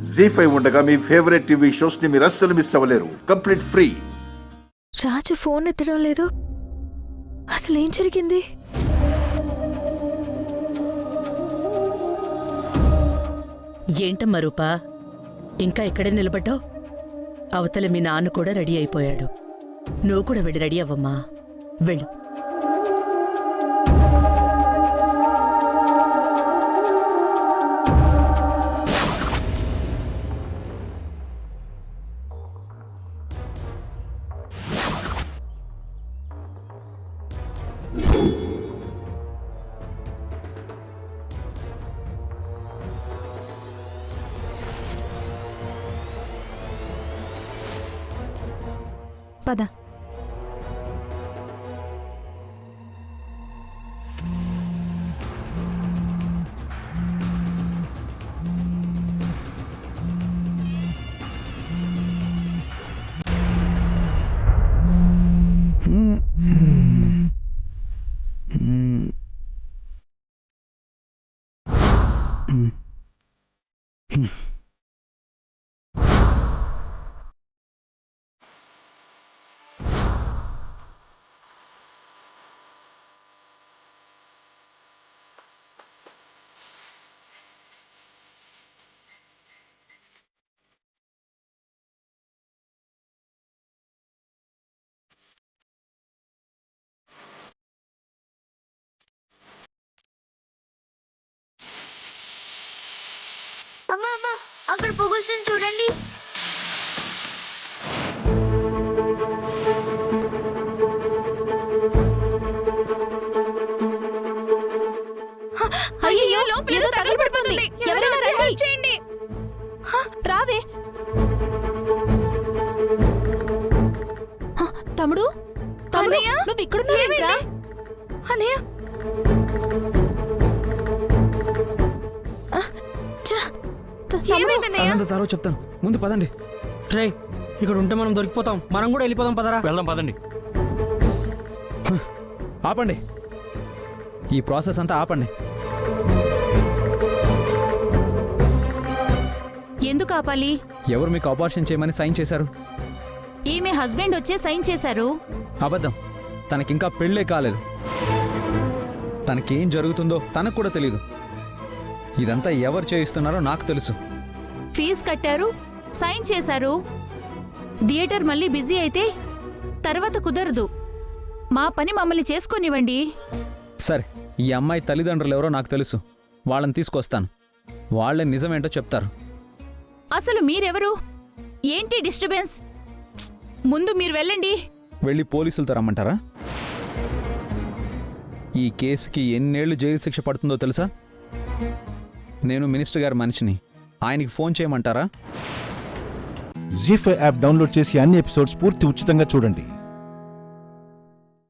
జీ5 ఉండగా మీ favourite TV shows ని మీరు అస్సలు మిస్ అవ్వలేరు. Complete free. రాజు ఫోన్ ఎత్తడం లేదు. అసలు ఏం జరిగింది? ఏంటమ్మా రూపా, ఇంకా ఇక్కడే నిలబడ్డావు? అవతల మీ నాన్న కూడా రెడీ అయిపోయాడు. నువ్వు కూడా వెళ్ళి రెడీ అవ్వమ్మా, వెళ్ళు. పద. అమ్మా అక్కడ పొగుస్తుంది చూడండి. అయ్యో, ఏదో తగలబడిపోతుంది. ఎవరైనా రండి. చేయండి. రావే తమ్ముడు. నువ్వు ఇక్కడున్నావేంట్రా? అన్నయ్య, తారో చెప్తాను, ముందు పదండి. రే, ఇక్కడ ఉంటే మనం దొరికిపోతాం. మనం కూడా వెళ్ళిపోదాం. పదరా, వెళ్దాం. పదండి. ఆపండి, ఈ ప్రాసెస్ అంతా ఆపండి. ఎందుకు ఆపాలి? ఎవరు మీకు ఆపరేషన్ చేయమని సైన్ చేశారు? ఈమె హస్బెండ్ వచ్చే సైన్ చేశారు. అబద్ధం. తనకింకా పెళ్ళే కాలేదు. తనకేం జరుగుతుందో తనకు కూడా తెలీదు. ఇదంతా ఎవరు చేయిస్తున్నారో నాకు తెలుసు. ఫీజు కట్టారు, సైన్ చేశారు. థియేటర్ మళ్ళీ బిజీ అయితే తర్వాత కుదరదు. మా పని మమ్మల్ని చేసుకొనివ్వండి. సరే, ఈ అమ్మాయి తల్లిదండ్రులు ఎవరో నాకు తెలుసు. వాళ్ళని తీసుకొస్తాను. వాళ్ళే నిజమేంటో చెప్తారు. అసలు మీరెవరు? ఏంటి డిస్టర్బెన్స్? ముందు మీరు వెళ్ళండి. వెళ్ళి పోలీసులతో రమ్మంటారా? ఈ కేసుకి ఎన్నేళ్లు జైలు శిక్ష పడుతుందో తెలుసా? నేను మినిస్టర్ గారి మనిషిని. ఆయనకి ఫోన్ చేయమంటారా? జీ5 యాప్ డౌన్లోడ్ చేసి అన్ని ఎపిసోడ్స్ పూర్తి ఉచితంగా చూడండి.